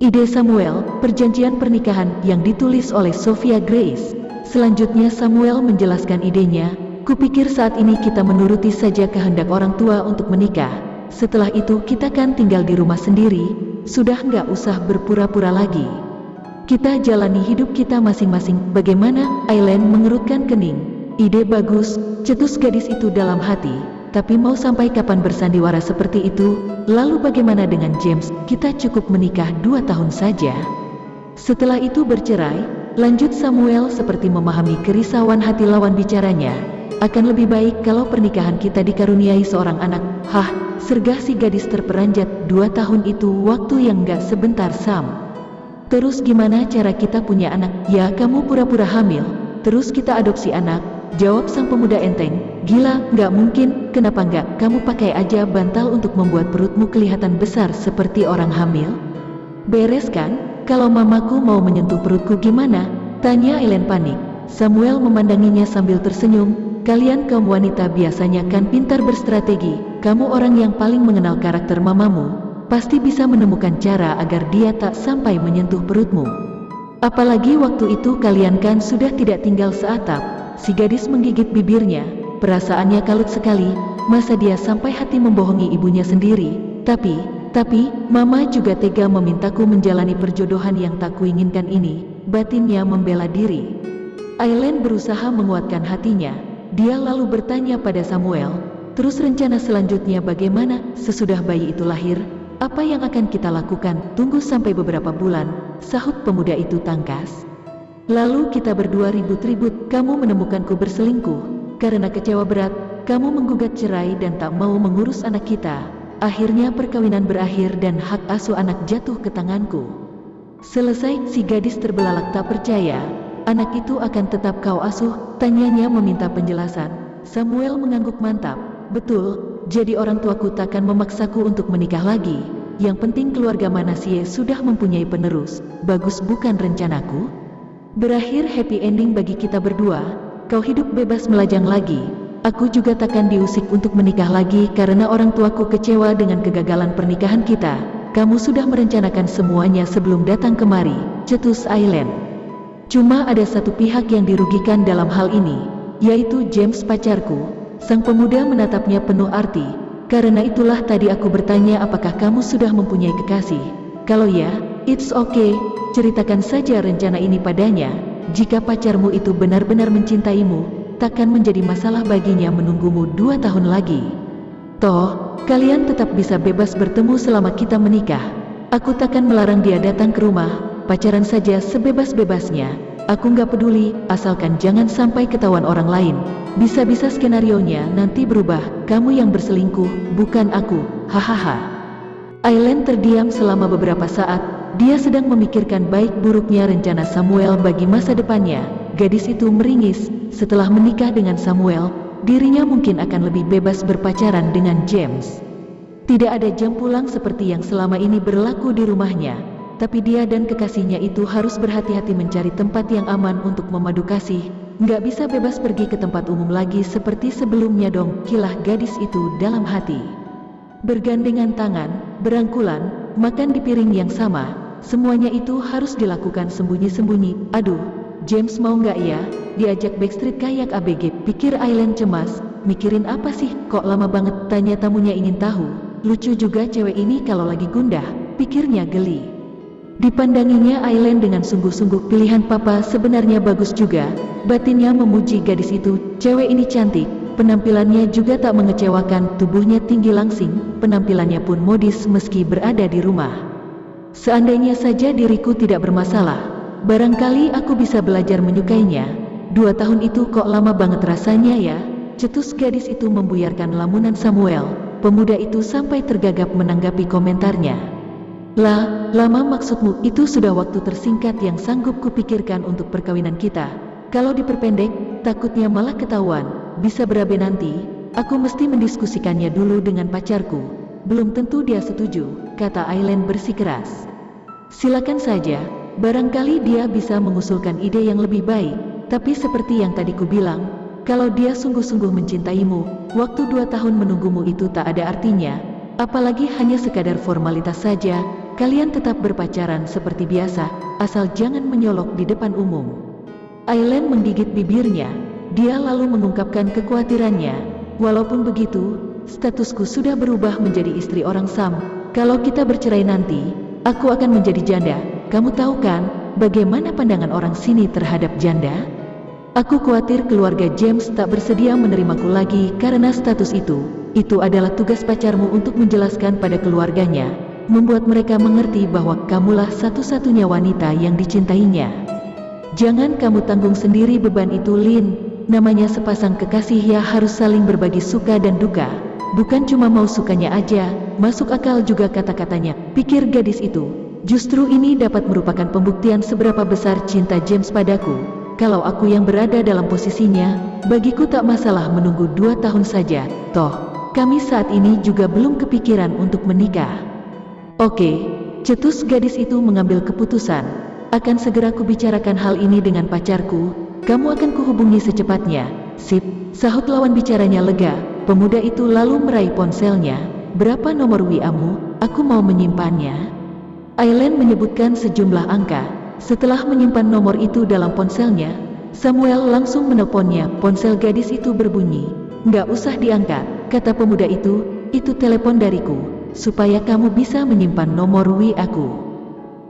Ide Samuel, perjanjian pernikahan yang ditulis oleh Sophia Grace. Selanjutnya Samuel menjelaskan idenya. Kupikir saat ini kita menuruti saja kehendak orang tua untuk menikah. Setelah itu kita kan tinggal di rumah sendiri, sudah nggak usah berpura-pura lagi. Kita jalani hidup kita masing-masing. Bagaimana? Aileen mengerutkan kening. Ide bagus, cetus gadis itu dalam hati. Tapi mau sampai kapan bersandiwara seperti itu? Lalu bagaimana dengan James? Kita cukup menikah 2 tahun saja. Setelah itu bercerai, lanjut Samuel seperti memahami kerisauan hati lawan bicaranya. Akan lebih baik kalau pernikahan kita dikaruniai seorang anak. Hah, sergah si gadis terperanjat. 2 tahun itu waktu yang gak sebentar, Sam. Terus gimana cara kita punya anak? Ya kamu pura-pura hamil, terus kita adopsi anak. Jawab sang pemuda enteng. Gila, gak mungkin. Kenapa gak kamu pakai aja bantal untuk membuat perutmu kelihatan besar seperti orang hamil? Beres kan? Kalau mamaku mau menyentuh perutku gimana? Tanya Aileen panik. Samuel memandanginya sambil tersenyum. Kalian kaum wanita biasanya kan pintar berstrategi. Kamu orang yang paling mengenal karakter mamamu, pasti bisa menemukan cara agar dia tak sampai menyentuh perutmu. Apalagi waktu itu kalian kan sudah tidak tinggal seatap. Si gadis menggigit bibirnya, perasaannya kalut sekali. Masa dia sampai hati membohongi ibunya sendiri? Tapi, mama juga tega memintaku menjalani perjodohan yang tak kuinginkan ini. Batinnya membela diri. Aileen berusaha menguatkan hatinya. Dia lalu bertanya pada Samuel, terus rencana selanjutnya bagaimana? Sesudah bayi itu lahir, apa yang akan kita lakukan? Tunggu sampai beberapa bulan, sahut pemuda itu tangkas. Lalu kita berdua ribut-ribut. Kamu menemukanku berselingkuh. Karena kecewa berat, kamu menggugat cerai dan tak mau mengurus anak kita. Akhirnya perkawinan berakhir dan hak asuh anak jatuh ke tanganku. Selesai. Si gadis terbelalak tak percaya. Anak itu akan tetap kau asuh? Tanyanya meminta penjelasan. Samuel mengangguk mantap. Betul, jadi orang tuaku takkan memaksaku untuk menikah lagi. Yang penting keluarga Manasseh sudah mempunyai penerus. Bagus bukan rencanaku? Berakhir happy ending bagi kita berdua. Kau hidup bebas melajang lagi. Aku juga takkan diusik untuk menikah lagi karena orang tuaku kecewa dengan kegagalan pernikahan kita. Kamu sudah merencanakan semuanya sebelum datang kemari, cetus Aileen. Cuma ada satu pihak yang dirugikan dalam hal ini, yaitu James pacarku. Sang pemuda menatapnya penuh arti. Karena itulah tadi aku bertanya apakah kamu sudah mempunyai kekasih. Kalau ya, it's okay, ceritakan saja rencana ini padanya. Jika pacarmu itu benar-benar mencintaimu, takkan menjadi masalah baginya menunggumu 2 tahun lagi. Toh, kalian tetap bisa bebas bertemu selama kita menikah. Aku takkan melarang dia datang ke rumah. Pacaran saja sebebas-bebasnya. Aku nggak peduli, asalkan jangan sampai ketahuan orang lain. Bisa-bisa skenarionya nanti berubah. Kamu yang berselingkuh, bukan aku. Hahaha. Aileen terdiam selama beberapa saat. Dia sedang memikirkan baik buruknya rencana Samuel bagi masa depannya. Gadis itu meringis. Setelah menikah dengan Samuel, dirinya mungkin akan lebih bebas berpacaran dengan James. Tidak ada jam pulang seperti yang selama ini berlaku di rumahnya. Tapi dia dan kekasihnya itu harus berhati-hati mencari tempat yang aman untuk memadu kasih. Nggak bisa bebas pergi ke tempat umum lagi seperti sebelumnya dong, kilah gadis itu dalam hati. Bergandengan tangan, berangkulan, makan di piring yang sama. Semuanya itu harus dilakukan sembunyi-sembunyi. Aduh, James mau nggak ya diajak backstreet kayak ABG? Pikir Aileen cemas. Mikirin apa sih? Kok lama banget? Tanya tamunya ingin tahu. Lucu juga cewek ini kalau lagi gundah, pikirnya geli. Dipandanginya Aileen dengan sungguh-sungguh. Pilihan papa sebenarnya bagus juga. Batinnya memuji gadis itu. Cewek ini cantik, penampilannya juga tak mengecewakan. Tubuhnya tinggi langsing, penampilannya pun modis meski berada di rumah. Seandainya saja diriku tidak bermasalah, barangkali aku bisa belajar menyukainya. 2 tahun itu kok lama banget rasanya ya? Cetus gadis itu membuyarkan lamunan Samuel. Pemuda itu sampai tergagap menanggapi komentarnya. Lah, lama maksudmu? Itu sudah waktu tersingkat yang sanggup kupikirkan untuk perkawinan kita. Kalau diperpendek, takutnya malah ketahuan. Bisa berabe nanti. Aku mesti mendiskusikannya dulu dengan pacarku. Belum tentu dia setuju, kata Aileen bersikeras. Silakan saja, barangkali dia bisa mengusulkan ide yang lebih baik. Tapi seperti yang tadi ku bilang, kalau dia sungguh-sungguh mencintaimu, waktu 2 tahun menunggumu itu tak ada artinya. Apalagi hanya sekadar formalitas saja. kalian tetap berpacaran seperti biasa, asal jangan menyolok di depan umum. Aileen menggigit bibirnya. Dia lalu mengungkapkan kekhawatirannya. Walaupun begitu, statusku sudah berubah menjadi istri orang Sam. Kalau kita bercerai nanti, aku akan menjadi janda. Kamu tahu kan, bagaimana pandangan orang sini terhadap janda? Aku khawatir keluarga James tak bersedia menerimaku lagi karena status itu. Itu adalah tugas pacarmu untuk menjelaskan pada keluarganya, membuat mereka mengerti bahwa kamulah satu-satunya wanita yang dicintainya. Jangan kamu tanggung sendiri beban itu, Lin. Namanya sepasang kekasih ya harus saling berbagi suka dan duka. Bukan cuma mau sukanya aja, masuk akal juga kata-katanya, pikir gadis itu. Justru ini dapat merupakan pembuktian seberapa besar cinta James padaku. Kalau aku yang berada dalam posisinya, bagiku tak masalah menunggu 2 tahun saja. Toh, kami saat ini juga belum kepikiran untuk menikah. Oke, cetus gadis itu mengambil keputusan. Akan segera kubicarakan hal ini dengan pacarku. Kamu akan kuhubungi secepatnya. Sip, sahut lawan bicaranya lega. Pemuda itu lalu meraih ponselnya. Berapa nomor WA-mu? Aku mau menyimpannya. Aileen menyebutkan sejumlah angka. Setelah menyimpan nomor itu dalam ponselnya, Samuel langsung menelponnya. Ponsel gadis itu berbunyi. Nggak usah diangkat, kata pemuda itu telepon dariku, supaya kamu bisa menyimpan nomor WA-ku.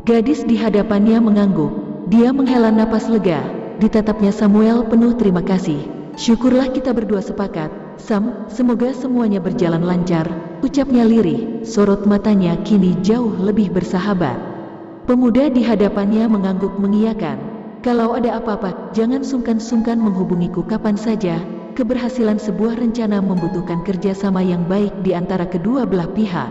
Gadis di hadapannya mengangguk. Dia menghela napas lega. Ditatapnya Samuel penuh terima kasih. Syukurlah kita berdua sepakat, Sam, semoga semuanya berjalan lancar, ucapnya lirih. Sorot matanya kini jauh lebih bersahabat. Pemuda di hadapannya mengangguk mengiyakan. Kalau ada apa-apa, jangan sungkan-sungkan menghubungiku kapan saja. Keberhasilan sebuah rencana membutuhkan kerjasama yang baik di antara kedua belah pihak.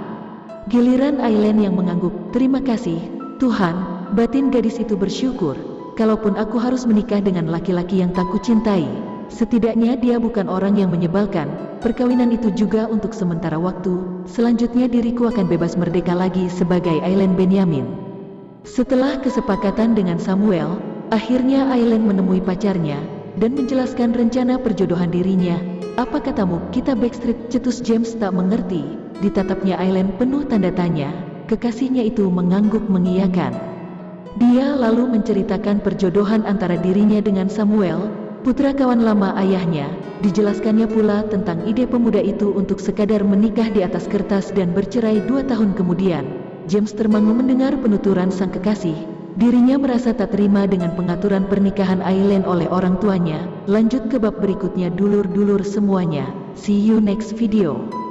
Giliran Aileen yang mengangguk, terima kasih, Tuhan. Batin gadis itu bersyukur. Kalaupun aku harus menikah dengan laki-laki yang tak kucintai, setidaknya dia bukan orang yang menyebalkan. Perkawinan itu juga untuk sementara waktu. Selanjutnya diriku akan bebas merdeka lagi sebagai Aileen Benyamin. Setelah kesepakatan dengan Samuel, akhirnya Aileen menemui pacarnya dan menjelaskan rencana perjodohan dirinya. Apa katamu, kita backstreet? Cetus James tak mengerti. Ditatapnya Aileen penuh tanda tanya. Kekasihnya itu mengangguk mengiyakan. Dia lalu menceritakan perjodohan antara dirinya dengan Samuel, putra kawan lama ayahnya. Dijelaskannya pula tentang ide pemuda itu untuk sekadar menikah di atas kertas dan bercerai 2 tahun kemudian. James termangu mendengar penuturan sang kekasih. Dirinya merasa tak terima dengan pengaturan pernikahan Aileen oleh orang tuanya. Lanjut ke bab berikutnya dulur-dulur semuanya. See you next video.